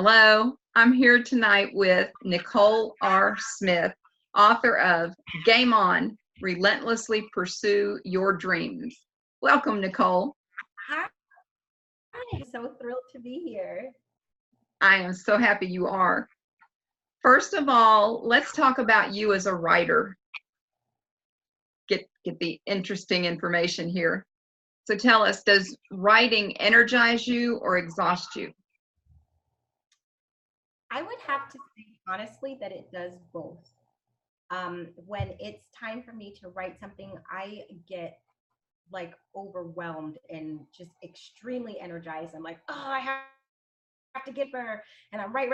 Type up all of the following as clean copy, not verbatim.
Hello, I'm here tonight with Nicole R. Smith, author of Game On, Relentlessly Pursue Your Dreams. Welcome, Nicole. Hi, I'm so thrilled to be here. I am so happy you are. First of all, let's talk about you as a writer. Get the interesting information here. So tell us, does writing energize you or exhaust you? I would have to say, honestly, that it does both. When it's time for me to write something, I get like overwhelmed and just extremely energized. I'm like, oh, I have to get her. And I'm right.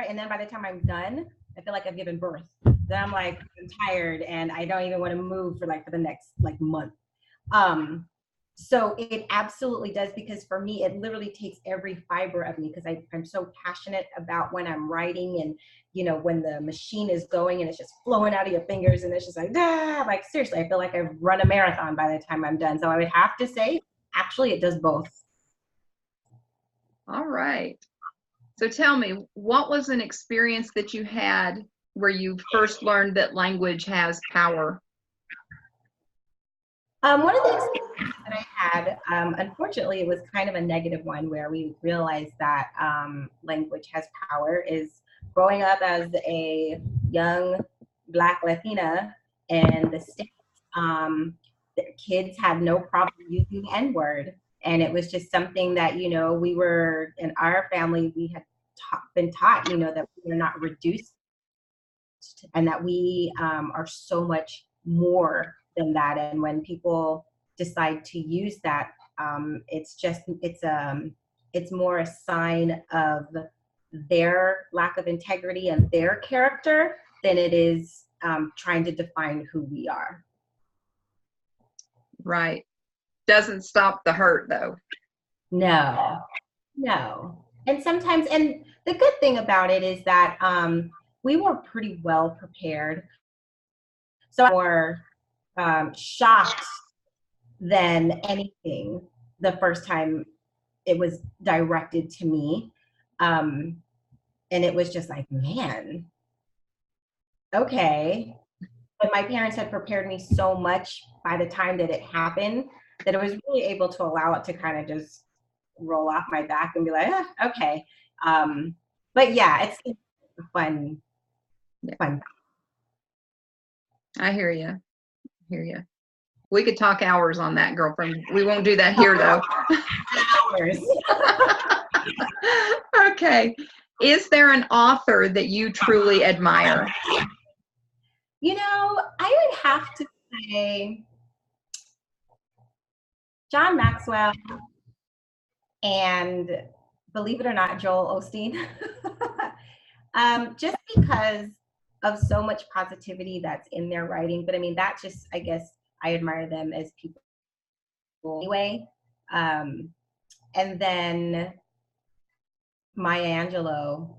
And then by the time I'm done, I feel like I've given birth. Then I'm like, I'm tired and I don't even want to move for the next month. So it absolutely does, because for me, it literally takes every fiber of me, because I'm so passionate about when I'm writing, and when the machine is going and it's just flowing out of your fingers and it's just like seriously, I feel like I've run a marathon by the time I'm done. So I would have to say, actually, it does both. All right. So tell me, what was an experience that you had where you first learned that language has power? One of the experiences that I had, unfortunately, it was kind of a negative one, where we realized that language has power, is growing up as a young Black Latina in the States. The kids had no problem using the N-word. And it was just something that, we were, in our family, we had been taught, that we were not reduced, and that we are so much more than that. And when people decide to use that, it's more a sign of their lack of integrity and their character than it is trying to define who we are. Right. Doesn't stop the hurt, though. No. And sometimes, and the good thing about it is that we were pretty well prepared. So I'm more shocked than anything the first time it was directed to me. And it was just like, man, okay. But my parents had prepared me so much by the time that it happened, that I was really able to allow it to kind of just roll off my back and be like, okay. But yeah, it's fun. I hear you. We could talk hours on that, girlfriend. We won't do that here, though. Hours. Okay. Is there an author that you truly admire? I would have to say John Maxwell, and believe it or not, Joel Osteen. Just because of so much positivity that's in their writing. But I mean, that just, I guess I admire them as people anyway. And then Maya Angelou,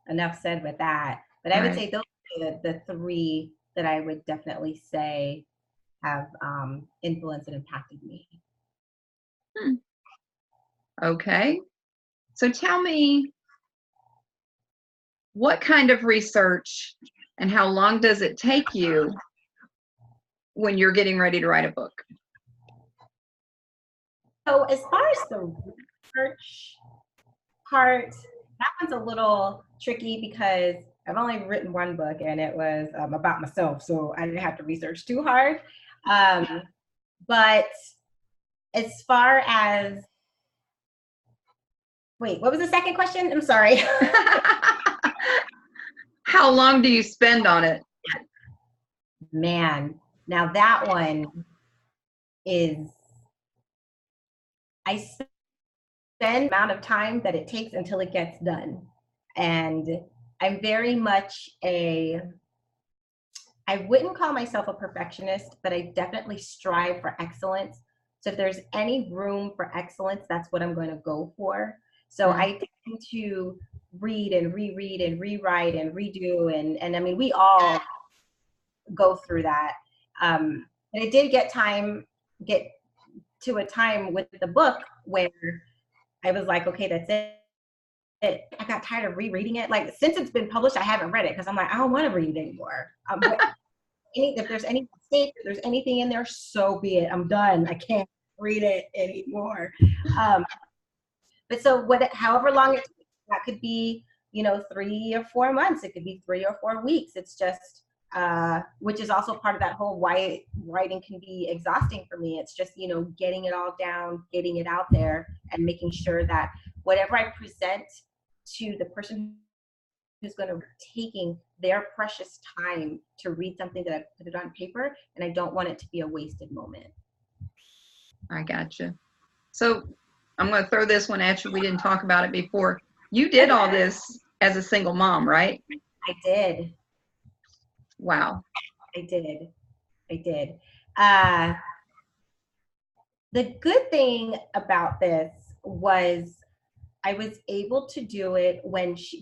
enough said with that. But I would say those are the three that I would definitely say have influenced and impacted me. Okay. So tell me, what kind of research and how long does it take you when you're getting ready to write a book? So as far as the research part, that one's a little tricky, because I've only written one book, and it was about myself, so I didn't have to research too hard. But as far as, wait, what was the second question? I'm sorry. How long do you spend on it? Man, now that one is, I spend the amount of time that it takes until it gets done. And I'm very much I wouldn't call myself a perfectionist, but I definitely strive for excellence. So if there's any room for excellence, that's what I'm going to go for. So I tend to read and reread and rewrite and redo. And I mean, we all go through that. And it did get to a time with the book where I was like, okay, that's it. I got tired of rereading it. Like, since it's been published, I haven't read it because I'm like, I don't want to read it anymore. But if there's any mistake, if there's anything in there, so be it. I'm done. I can't read it anymore. But so however long it takes, that could be, 3 or 4 months. It could be 3 or 4 weeks. It's just, which is also part of that whole why writing can be exhausting for me. It's just, getting it all down, getting it out there, and making sure that whatever I present to the person who's going to taking their precious time to read something that I put it on paper, and I don't want it to be a wasted moment. I gotcha. So I'm going to throw this one at you. We didn't talk about it before. You did all this as a single mom, right? I did. Wow. I did. The good thing about this was I was able to do it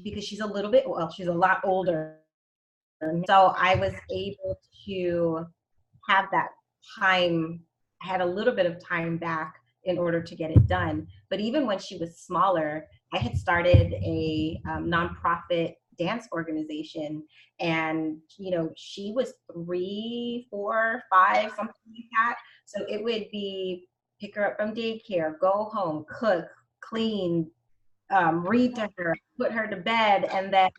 because she's a lot older. So I was able to have that time. I had a little bit of time back in order to get it done. But even when she was smaller, I had started a nonprofit dance organization, and she was 3, 4, 5, something like that. So it would be pick her up from daycare, go home, cook, clean, read to her, put her to bed, and then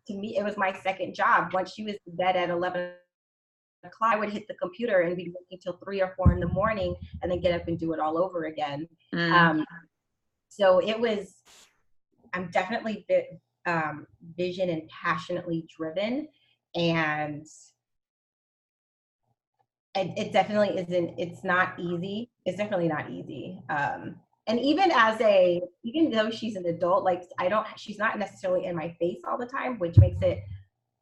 to me it was my second job. Once she was to bed at 11 o'clock, I would hit the computer and be working till 3 or 4 in the morning, and then get up and do it all over again. So I'm definitely vision and passionately driven, and it definitely isn't. It's not easy. It's definitely not easy. And even though she's an adult, like she's not necessarily in my face all the time, which makes it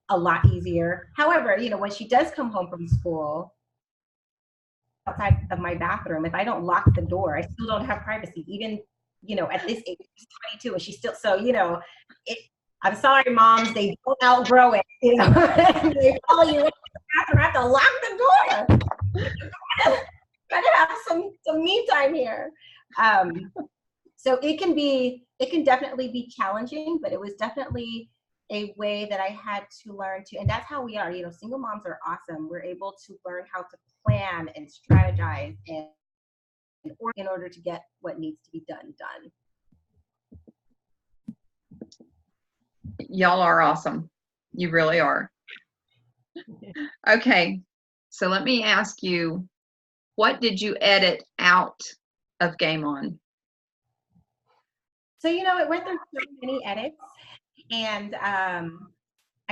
a lot easier. However, when she does come home from school, outside of my bathroom, if I don't lock the door, I still don't have privacy. Even, at this age, she's 22, and she's still, so, I'm sorry, moms, they don't outgrow it, they follow you in the bathroom, I have to lock the door. Gotta have some me time here. So it can definitely be challenging, but it was definitely a way that I had to learn to, and that's how we are, single moms are awesome. We're able to learn how to plan and strategize and in order to get what needs to be done. Y'all are awesome. You really are. Okay. So let me ask you, what did you edit out of Game On? So, it went through so many edits, and I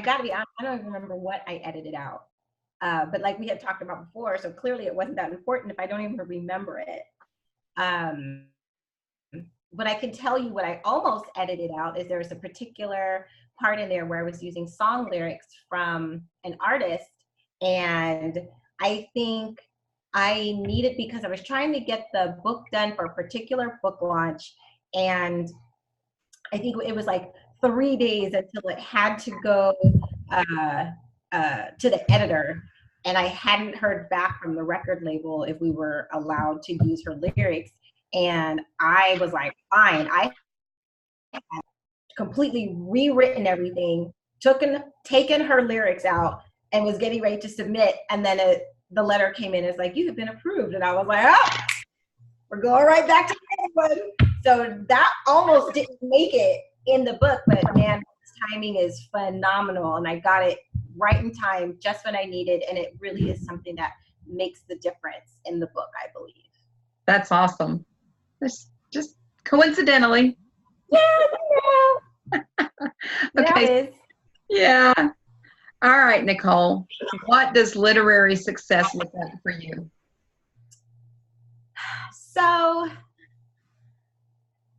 gotta be honest, I don't even remember what I edited out. But like we had talked about before, so clearly it wasn't that important if I don't even remember it. But I can tell you what I almost edited out is there was a particular part in there where I was using song lyrics from an artist, and I think I needed, because I was trying to get the book done for a particular book launch, and I think it was like 3 days until it had to go to the editor, and I hadn't heard back from the record label if we were allowed to use her lyrics. And I was like, fine. I had completely rewritten everything, taken her lyrics out, and was getting ready to submit. And then the letter came in. It's like, you have been approved. And I was like, oh, we're going right back to the one. So that almost didn't make it in the book, but man, this timing is phenomenal. And I got it right in time, just when I needed. And it really is something that makes the difference in the book, I believe. That's awesome. It's just coincidentally. Yeah, okay. Yeah. All right, Nicole. What does literary success look like for you? So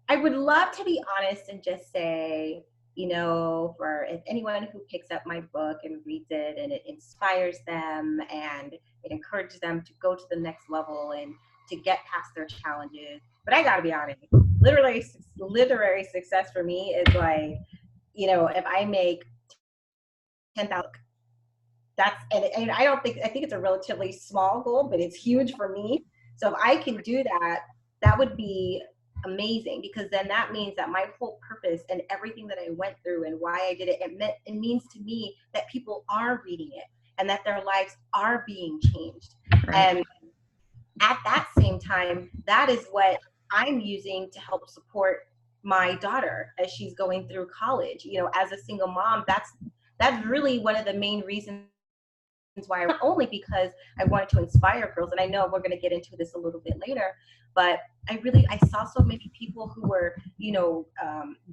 I would love to be honest and just say, for if anyone who picks up my book and reads it and it inspires them and it encourages them to go to the next level and to get past their challenges. But I gotta be honest, literary success for me is like, if I make 10,000, and I think it's a relatively small goal, but it's huge for me. So if I can do that, that would be amazing, because then that means that my whole purpose and everything that I went through and why I did it, it means to me that people are reading it and that their lives are being changed. Right. And at that same time, that is what I'm using to help support my daughter as she's going through college. You know, as a single mom, that's really one of the main reasons why, not only because I wanted to inspire girls, and I know we're going to get into this a little bit later, but I saw so many people who were, you know,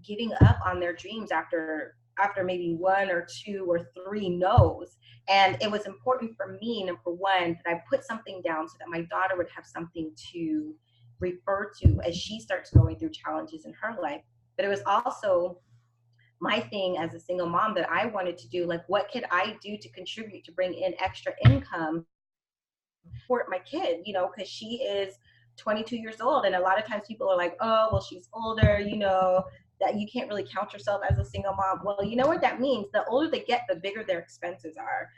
giving up on their dreams after maybe 1 or 2 or 3 no's. And it was important for me, number one, that I put something down so that my daughter would have something to refer to as she starts going through challenges in her life. But it was also my thing as a single mom that I wanted to do, like, what could I do to contribute to bring in extra income for my kid, you know, because she is 22 years old. And a lot of times people are like, oh, well, she's older, you know, that you can't really count yourself as a single mom. Well, you know what that means? The older they get, the bigger their expenses are.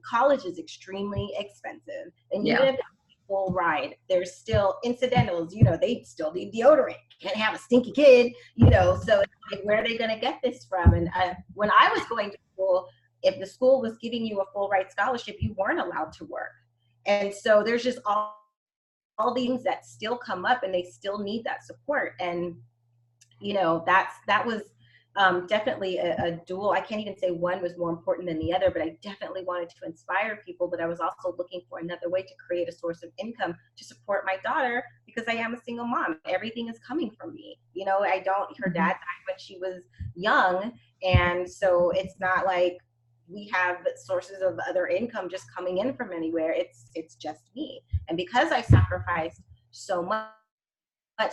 College is extremely expensive. And even if it's full ride, there's still incidentals, you know, they still need deodorant. Can't have a stinky kid, you know, so like, where are they going to get this from? And when I was going to school, if the school was giving you a full ride scholarship, you weren't allowed to work. And so there's just all things that still come up, and they still need that support. And, you know, that was definitely a dual. I can't even say one was more important than the other, but I definitely wanted to inspire people. But I was also looking for another way to create a source of income to support my daughter, because I am a single mom. Everything is coming from me. You know, her dad died when she was young. And so it's not like we have sources of other income just coming in from anywhere. It's just me. And because I sacrificed so much,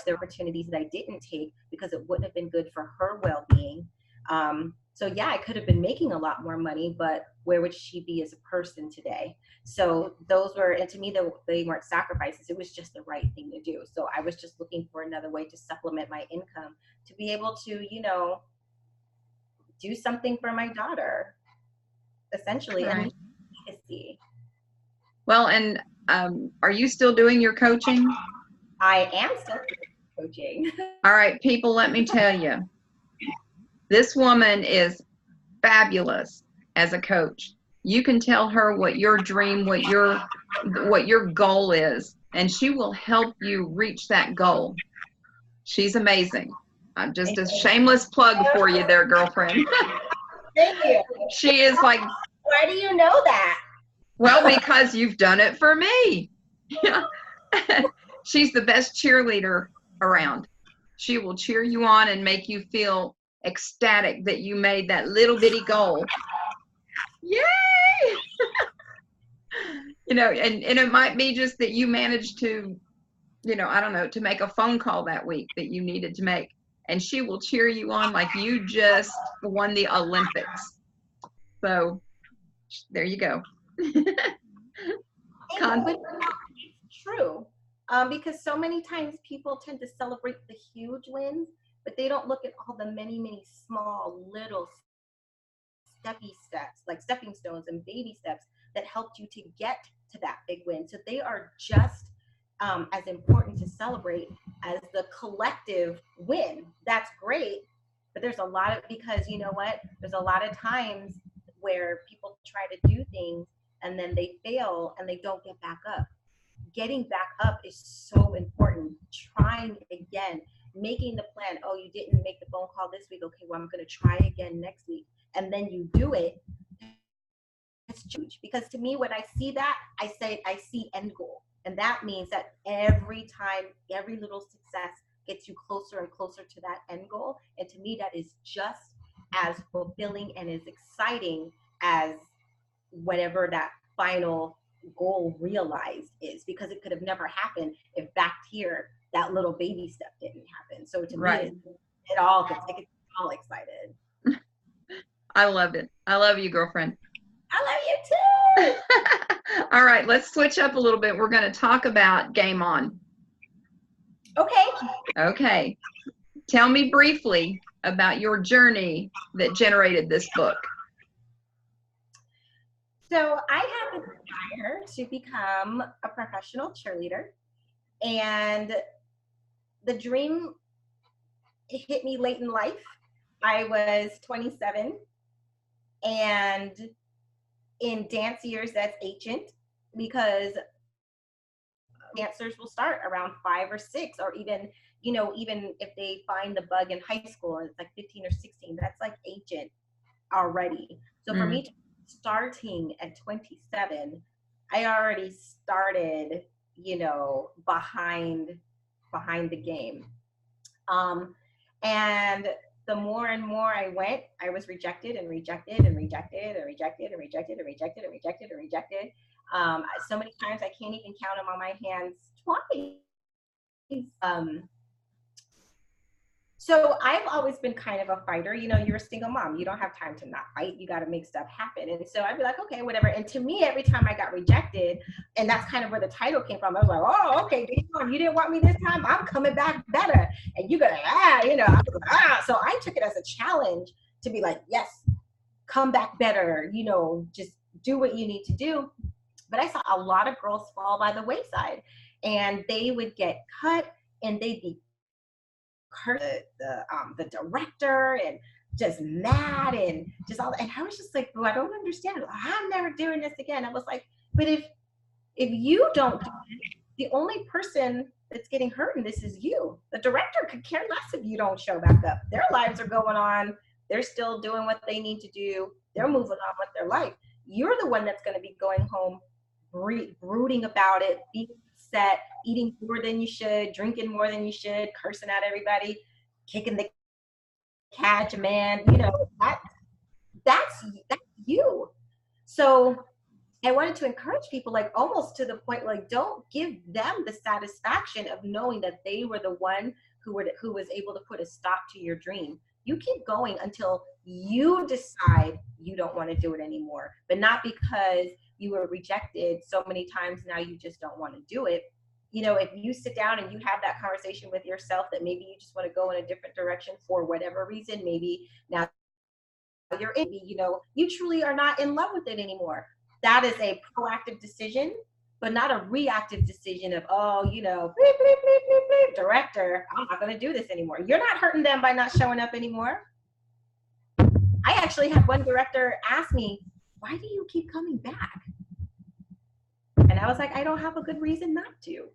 there were opportunities that I didn't take because it wouldn't have been good for her well-being. So yeah, I could have been making a lot more money, but where would she be as a person today? So those were, and to me, they weren't sacrifices. It was just the right thing to do. So I was just looking for another way to supplement my income to be able to, you know, do something for my daughter, essentially, and legacy. Well, and are you still doing your coaching? I am still coaching. All right, people, let me tell you, this woman is fabulous as a coach. You can tell her what your dream, what your goal is, and she will help you reach that goal. She's amazing. I'm just a shameless plug for you there, girlfriend. Thank you. She is like, why do you know that? Well, because you've done it for me. She's the best cheerleader around. She will cheer you on and make you feel ecstatic that you made that little bitty goal. Yay! You know, and it might be just that you managed to, you know, I don't know, to make a phone call that week that you needed to make. And she will cheer you on like you just won the Olympics. So there you go. It's true. Because so many times people tend to celebrate the huge wins, but they don't look at all the many, many small, little steps, like stepping stones and baby steps that helped you to get to that big win. So they are just as important to celebrate as the collective win. That's great, but there's a lot of, because you know what? There's a lot of times where people try to do things and then they fail and they don't get back up. Getting back up is so important. Trying again, making the plan. Oh, you didn't make the phone call this week. Okay, well, I'm going to try again next week. And then you do it. It's huge, because to me, when I see that, I see end goal. And that means that every time, every little success gets you closer and closer to that end goal. And to me, that is just as fulfilling and as exciting as whatever that final goal realized is, because it could have never happened if back here that little baby step didn't happen. So to me, it all gets all excited. I love it. I love you, girlfriend. I love you too. All right, let's switch up a little bit. We're going to talk about Game On. Okay. Tell me briefly about your journey that generated this book. So I have a desire to become a professional cheerleader. And the dream hit me late in life. I was 27, and in dance years, that's ancient, because dancers will start around 5 or 6, or even, even if they find the bug in high school and it's like 15 or 16, that's like ancient already. So for me, starting at 27, I already started, behind the game. And the more and more I went, I was rejected and rejected and rejected and rejected and rejected and rejected and rejected and rejected. So many times I can't even count them on my hands twice. So I've always been kind of a fighter. You're a single mom. You don't have time to not fight. You got to make stuff happen. And so I'd be like, okay, whatever. And to me, every time I got rejected, and that's kind of where the title came from, I was like, oh, okay, you didn't want me this time. I'm coming back better. And you're going to, So I took it as a challenge to be like, yes, come back better, just do what you need to do. But I saw a lot of girls fall by the wayside, and they would get cut, and they'd be the director, and just mad, and just all. And I was just like, I don't understand. I'm never doing this again. I was like, but if you don't do it, the only person that's getting hurt in this is you. The director could care less if you don't show back up. Their lives are going on. They're still doing what they need to do. They're moving on with their life. You're the one that's going to be going home, brooding about it, being upset, eating more than you should, drinking more than you should, cursing at everybody, kicking the cat, man. That's you. So I wanted to encourage people, like, almost to the point, like, don't give them the satisfaction of knowing that they were the one who was able to put a stop to your dream. You keep going until you decide you don't want to do it anymore, but not because you were rejected so many times. Now you just don't want to do it. If you sit down and you have that conversation with yourself that maybe you just want to go in a different direction for whatever reason, maybe now you're in, you truly are not in love with it anymore. That is a proactive decision, but not a reactive decision of, bleep, bleep, bleep, bleep, bleep, director, I'm not going to do this anymore. You're not hurting them by not showing up anymore. I actually had one director ask me, why do you keep coming back? And I was like, I don't have a good reason not to.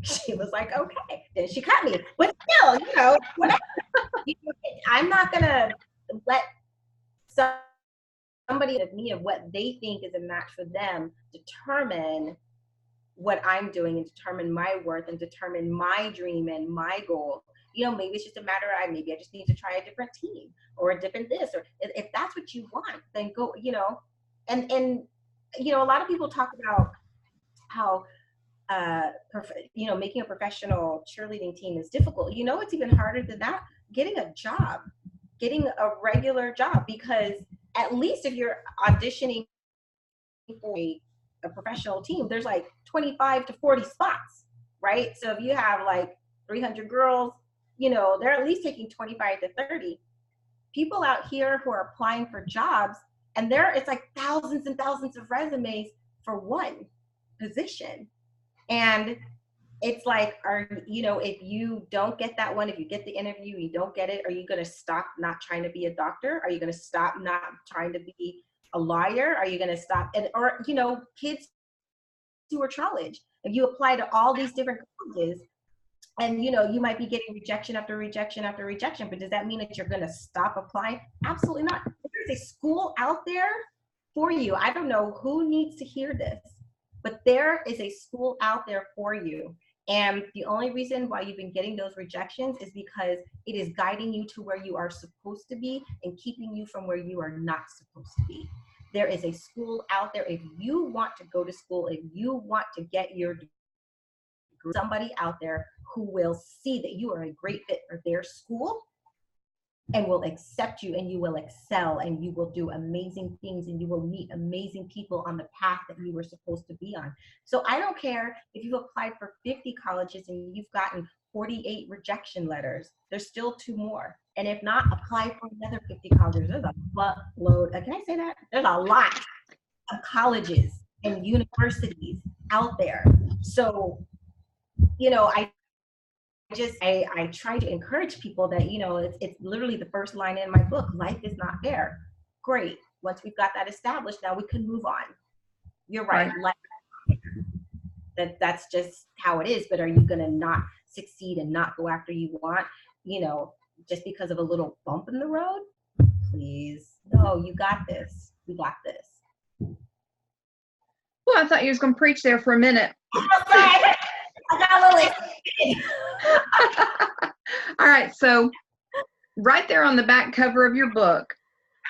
She was like, okay. Then she cut me. But still, whatever. I'm not going to let somebody of me, of what they think is a match for them, determine what I'm doing, and determine my worth, and determine my dream and my goal. Maybe it's just a matter of, maybe I just need to try a different team or a different this, or if that's what you want, then go, and a lot of people talk about how, making a professional cheerleading team is difficult. It's even harder than that, getting a job, getting a regular job, because at least if you're auditioning for a professional team, there's like 25 to 40 spots, right? So if you have like 300 girls, they're at least taking 25 to 30 people out here who are applying for jobs, and it's like thousands and thousands of resumes for one position. And it's like, if you don't get that one, if you get the interview, you don't get it, are you going to stop not trying to be a doctor? Are you going to stop not trying to be a lawyer? Are you going to stop? Or kids who are college, if you apply to all these different colleges, and you might be getting rejection after rejection after rejection, but does that mean that you're going to stop applying? Absolutely not. There's a school out there for you. I don't know who needs to hear this, but there is a school out there for you. And the only reason why you've been getting those rejections is because it is guiding you to where you are supposed to be and keeping you from where you are not supposed to be. There is a school out there. If you want to go to school, if you want to get your degree, somebody out there who will see that you are a great fit for their school and will accept you, and you will excel, and you will do amazing things, and you will meet amazing people on the path that you were supposed to be on. So I don't care if you've applied for 50 colleges and you've gotten 48 rejection letters, there's still 2 more. And if not, apply for another 50 colleges. There's a buttload. Can I say that? There's a lot of colleges and universities out there. So, I I try to encourage people that, you know, it's literally the first line in my book, life is not fair. Great. Once we've got that established, now we can move on. You're right. Right. Life, that's just how it is. But are you going to not succeed and not go after you want, you know, just because of a little bump in the road? Please. No, you got this. We got this. Well, I thought you was going to preach there for a minute. I got a little excited. All right. So right there on the back cover of your book,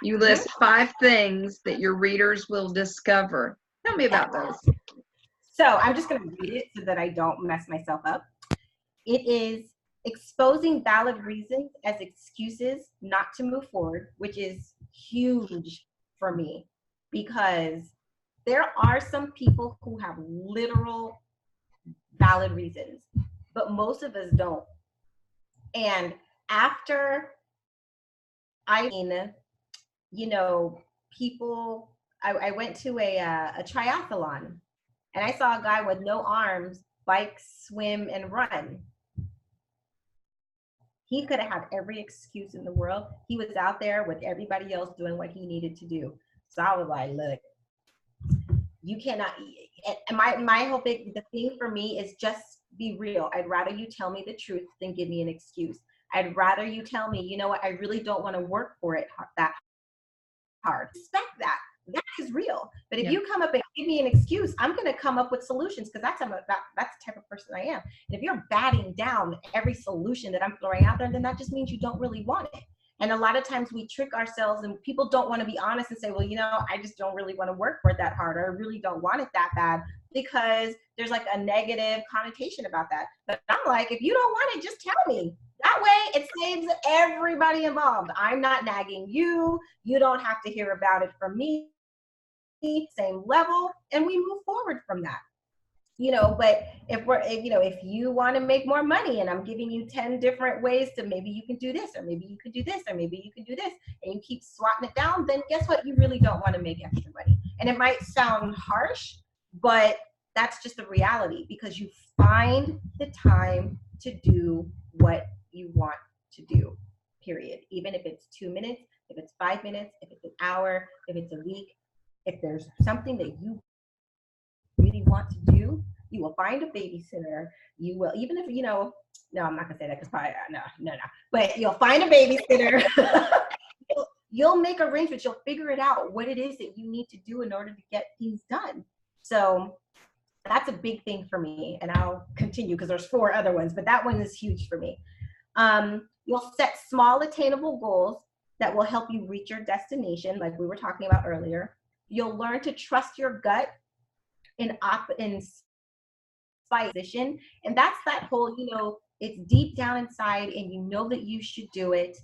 you list 5 things that your readers will discover. Tell me about those. So I'm just going to read it so that I don't mess myself up. It is exposing valid reasons as excuses not to move forward, which is huge for me because there are some people who have literal valid reasons, but most of us don't. And after you know, people, I went to a triathlon and I saw a guy with no arms bike, swim, and run. He could have had every excuse in the world. He was out there with everybody else doing what he needed to do. So I was like, look, you cannot, and my whole the thing for me is just be real. I'd rather you tell me the truth than give me an excuse. I'd rather you tell me, you know what, I really don't want to work for it that hard. Respect that. That is real. But if you come up and give me an excuse, I'm going to come up with solutions because that's the type of person I am. And if you're batting down every solution that I'm throwing out there, then that just means you don't really want it. And a lot of times we trick ourselves and people don't want to be honest and say, well, you know, I just don't really want to work for it that hard, or I really don't want it that bad, because there's like a negative connotation about that. But I'm like, if you don't want it, just tell me. That way it saves everybody involved. I'm not nagging you. You don't have to hear about it from me. Same level, and we move forward from that. You know, but if you want to make more money and I'm giving you 10 different ways to maybe you can do this, or maybe you can do this, or maybe you can do this, and you keep swatting it down, then guess what? You really don't want to make extra money. And it might sound harsh, but that's just the reality, because you find the time to do what you want to do, period. Even if it's 2 minutes, if it's 5 minutes, if it's an hour, if it's a week, if there's something that you really want to do, you will find a babysitter. You will, even if, you know, no, I'm not gonna say that because probably, no, but you'll find a babysitter. You'll make arrangements, you'll figure it out what it is that you need to do in order to get things done. So that's a big thing for me, and I'll continue because there's 4 other ones, but that one is huge for me. You'll set small attainable goals that will help you reach your destination, like we were talking about earlier. You'll learn to trust your gut in position, and that's that whole, you know, it's deep down inside and you know that you should do it,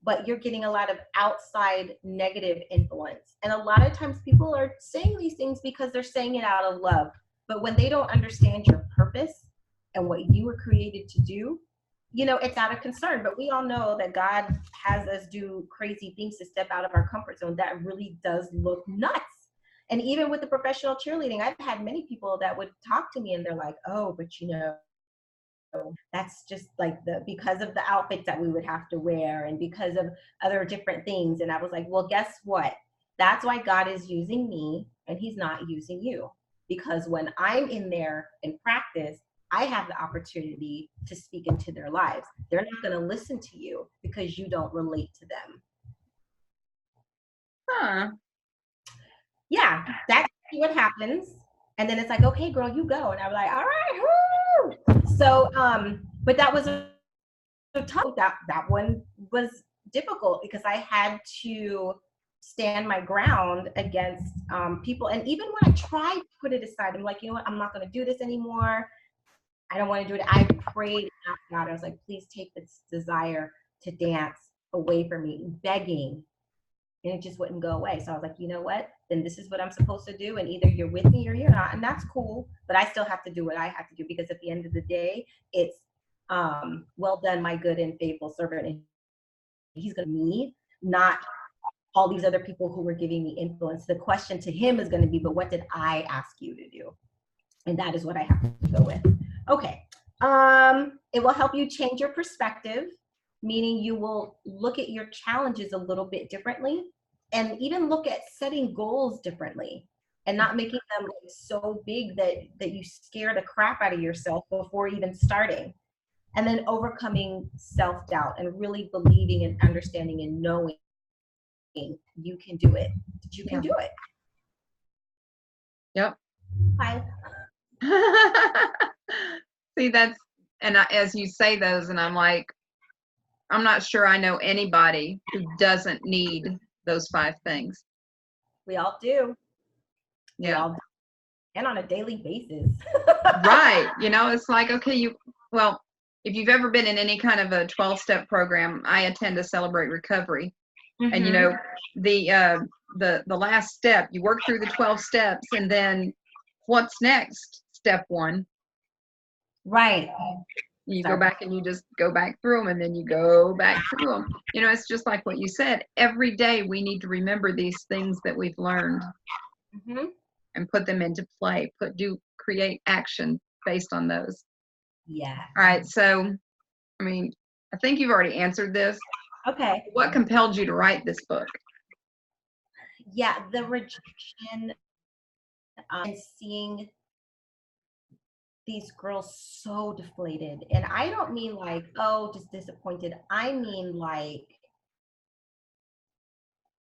but you're getting a lot of outside negative influence. And a lot of times people are saying these things because they're saying it out of love, but when they don't understand your purpose and what you were created to do, you know, it's out of concern. But we all know that God has us do crazy things to step out of our comfort zone. That really does look nuts. And even with the professional cheerleading, I've had many people that would talk to me and they're like, oh, but you know, that's just like because of the outfits that we would have to wear and because of other different things. And I was like, well, guess what? That's why God is using me and he's not using you. Because when I'm in there in practice, I have the opportunity to speak into their lives. They're not going to listen to you because you don't relate to them. Huh. Yeah, that's what happens. And then it's like, okay, girl, you go. And I'm like, all right, woo! So, but that was tough. That one was difficult because I had to stand my ground against people. And even when I tried to put it aside, I'm like, you know what, I'm not going to do this anymore. I don't want to do it. I prayed out God. I was like, please take this desire to dance away from me, begging. And it just wouldn't go away. So I was like, you know what? Then this is what I'm supposed to do. And either you're with me or you're not. And that's cool. But I still have to do what I have to do, because at the end of the day, it's well done, my good and faithful servant. And he's going to need, not all these other people who were giving me influence. The question to him is going to be, but what did I ask you to do? And that is what I have to go with. Okay. It will help you change your perspective, meaning you will look at your challenges a little bit differently, and even look at setting goals differently, and not making them so big that you scare the crap out of yourself before even starting. And then overcoming self-doubt and really believing and understanding and knowing you can do it. You can do it. Yep. Hi. See, as you say those, and I'm like, I'm not sure I know anybody who doesn't need those 5 things. We all do. Yeah. We all do. And on a daily basis. Right. It's like, okay, well, if you've ever been in any kind of a 12-step program, I attend a Celebrate Recovery. Mm-hmm. And the last step, you work through the 12 steps, and then what's next? Step 1. Right. You go back and you just go back through them, and then you go back through them. It's just like what you said. Every day we need to remember these things that we've learned, mm-hmm. and put them into play, create action based on those. Yeah. All right. So, I think you've already answered this. Okay. What compelled you to write this book? Yeah, the rejection, and seeing these girls so deflated. And I don't mean like, oh, just disappointed. I mean like,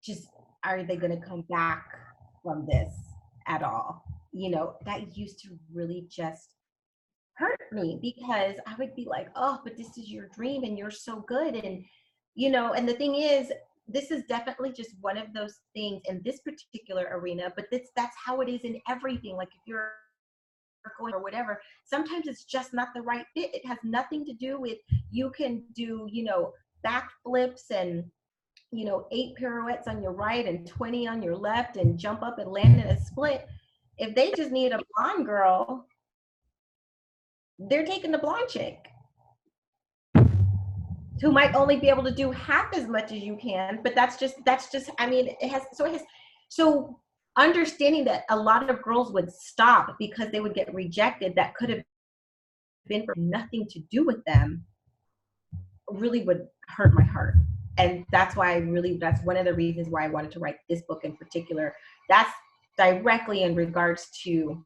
just, are they going to come back from this at all? That used to really just hurt me, because I would be like, oh, but this is your dream and you're so good. And, and the thing is, this is definitely just one of those things in this particular arena, but that's how it is in everything. Like if you're going or whatever, sometimes it's just not the right fit. It has nothing to do with, you can do, backflips and, 8 pirouettes on your right and 20 on your left and jump up and land in a split. If they just need a blonde girl, they're taking the blonde chick who might only be able to do half as much as you can. But that's just, so understanding that a lot of girls would stop because they would get rejected, that could have been for nothing to do with them, really would hurt my heart. And that's why that's one of the reasons why I wanted to write this book in particular. That's directly in regards to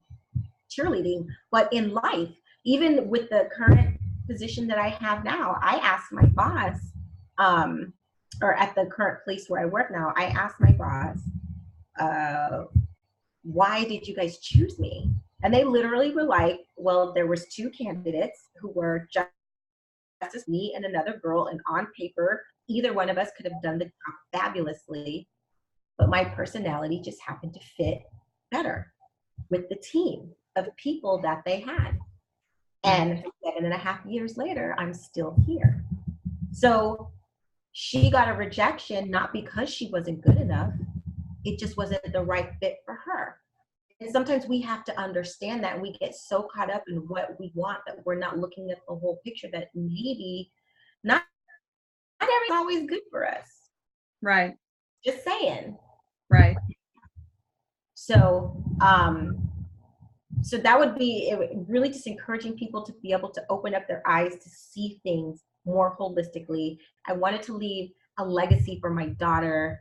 cheerleading, but in life, even with the current position that I have now, I asked my boss, or at the current place where I work now, I asked my boss, why did you guys choose me? And they literally were like, well, there was 2 candidates who were just as me and another girl, and on paper, either one of us could have done the job fabulously, but my personality just happened to fit better with the team of people that they had. And 7.5 years later, I'm still here. So she got a rejection, not because she wasn't good enough. It just wasn't the right fit for her. And sometimes we have to understand that, and we get so caught up in what we want that we're not looking at the whole picture, that maybe not everything's always good for us. Right. Just saying. Right. So, so that would be really just encouraging people to be able to open up their eyes to see things more holistically. I wanted to leave a legacy for my daughter,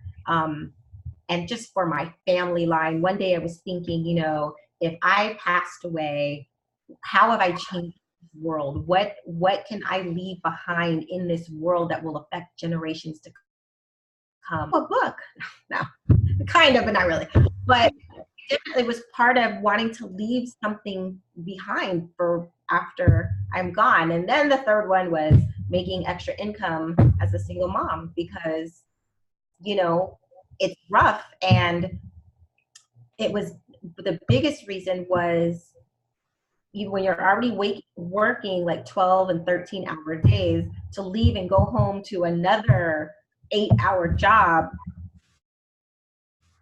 and just for my family line. One day I was thinking, if I passed away, how have I changed the world? What can I leave behind in this world that will affect generations to come? A book. No, kind of, but not really. But it was part of wanting to leave something behind for after I'm gone. And then the third one was making extra income as a single mom, because, it's rough. And it was, the biggest reason was, when you're already working like 12 and 13-hour days, to leave and go home to another 8-hour job,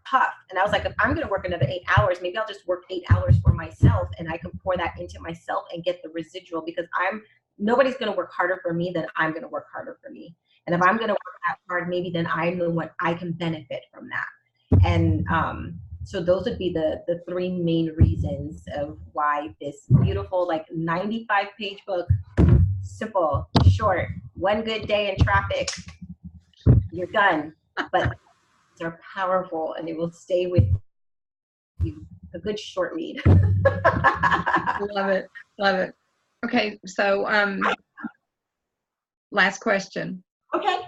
tough. And I was like, if I'm going to work another 8 hours, maybe I'll just work 8 hours for myself, and I can pour that into myself and get the residual, because nobody's going to work harder for me than I'm going to work harder for me. And if I'm going to work that hard, maybe then I'm the one, I can benefit from that. And so those would be the 3 main reasons of why this beautiful, like 95-page book simple, short, one good day in traffic, you're done. But they're powerful and they will stay with you. A good short read. Love it. Love it. Okay, so last question. Okay.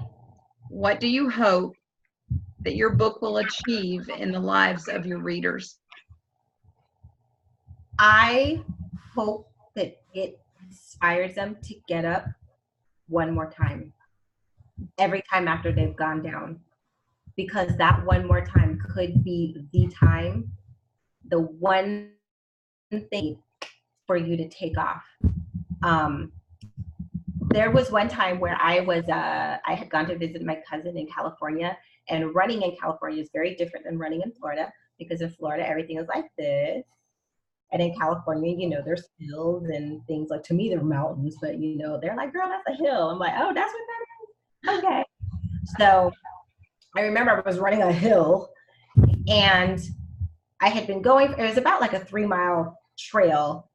What do you hope that your book will achieve in the lives of your readers? I hope that it inspires them to get up one more time, every time after they've gone down, because that one more time could be the time, the one thing for you to take off. There was one time where I had gone to visit my cousin in California, and running in California is very different than running in Florida, because in Florida, everything is like this. And in California, you know, there's hills and things like, to me, they're mountains, but you know, they're like, girl, that's a hill. I'm like, oh, that's what that is? Okay. So I remember I was running a hill, and I had been going, it was about like a 3-mile trail,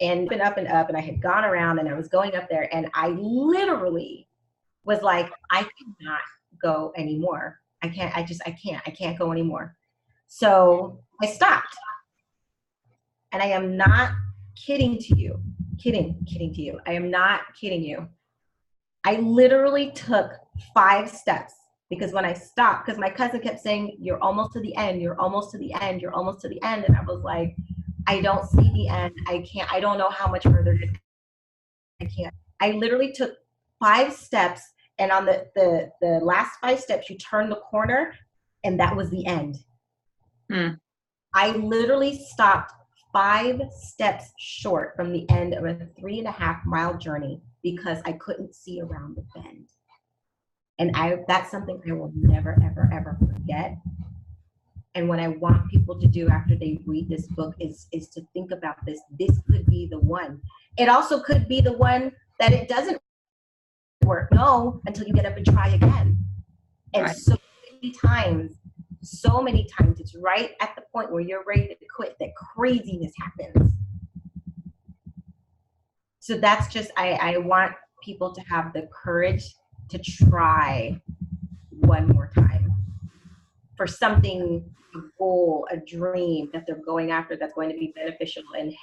and been up and up, and I had gone around, and I was going up there, and I literally was like, I cannot go anymore. I can't go anymore. So I stopped. And I am not kidding to you. I am not kidding you. I literally took 5 steps, because when I stopped, because my cousin kept saying, you're almost to the end, you're almost to the end, you're almost to the end. And I was like, I don't see the end. I don't know how much further I can't. I literally took 5 steps, and on the last 5 steps, you turn the corner, and that was the end. I literally stopped 5 steps short from the end of a 3.5-mile journey because I couldn't see around the bend. And that's something I will never, ever, ever forget. And what I want people to do after they read this book is to think about this. This could be the one. It also could be the one that it doesn't work. No, until you get up and try again. And Right. so many times, it's right at the point where you're ready to quit that craziness happens. So that's just, I want people to have the courage to try one more time for something, a goal, a dream that they're going after that's going to be beneficial and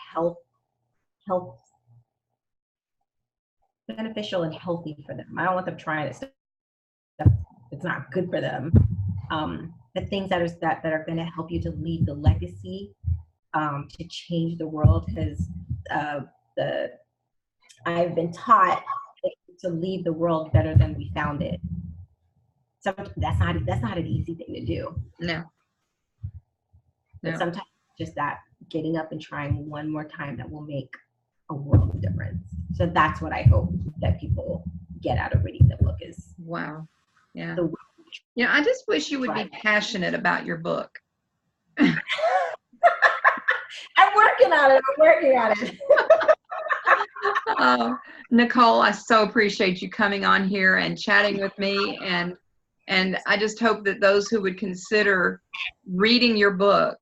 beneficial and healthy for them. I don't want them trying stuff that's not good for them. The things that are going to help you to leave the legacy, to change the world, because I've been taught to leave the world better than we found it. So that's not an easy thing to do. No. But sometimes just that getting up and trying one more time that will make a world of difference. So that's what I hope that people get out of reading the book is. Wow. Yeah. I just wish you would be passionate about your book. I'm working on it. Nicole, I so appreciate you coming on here and chatting with me. And I just hope that those who would consider reading your book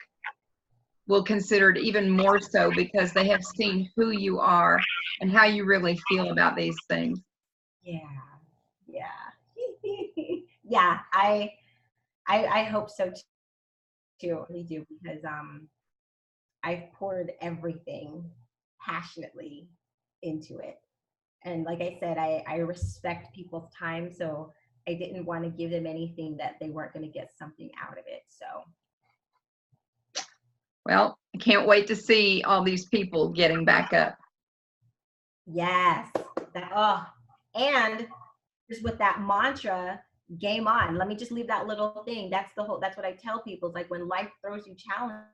will consider it even more so, because they have seen who you are and how you really feel about these things. Yeah. Yeah, I hope so too. I do, because I've poured everything passionately into it. And like I said, I respect people's time, so I didn't want to give them anything that they weren't going to get something out of it. So, well, I can't wait to see all these people getting back up. Yes. And just with that mantra, game on. Let me just leave that little thing. That's what I tell people. It's like when life throws you challenges,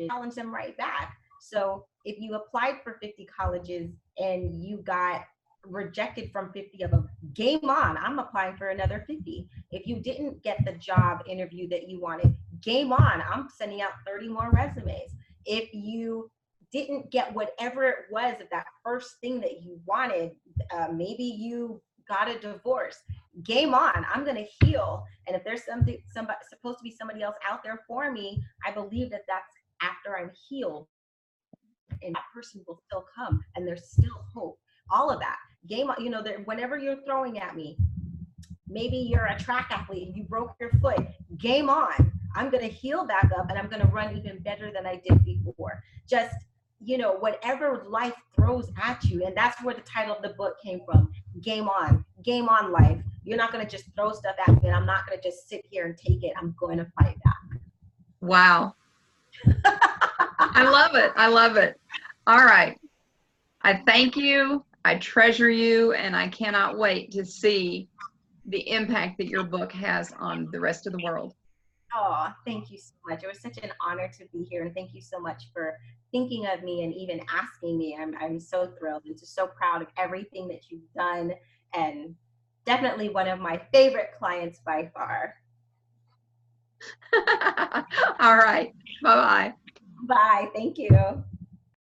challenge them right back. So if you applied for 50 colleges and you got rejected from 50 of them, game on. I'm applying for another 50. If you didn't get the job interview that you wanted, game on. I'm sending out 30 more resumes. If you didn't get whatever it was of that first thing that you wanted, maybe you got a divorce, game on. I'm going to heal. And if there's somebody supposed to be somebody else out there for me, I believe that that's after I'm healed, and that person will still come, and there's still hope. all of that. Game on, whenever you're throwing at me, maybe you're a track athlete and you broke your foot, game on. I'm going to heal back up and I'm going to run even better than I did before. Just, whatever life throws at you. And that's where the title of the book came from. Game on life. You're not going to just throw stuff at me and I'm not going to just sit here and take it. I'm going to fight back. Wow. I love it. I love it. All right. I thank you. I treasure you. And I cannot wait to see the impact that your book has on the rest of the world. Oh, thank you so much. It was such an honor to be here. And thank you so much for thinking of me and even asking me. I'm so thrilled and just so proud of everything that you've done. And definitely one of my favorite clients by far. All right. Bye-bye. Bye. Thank you.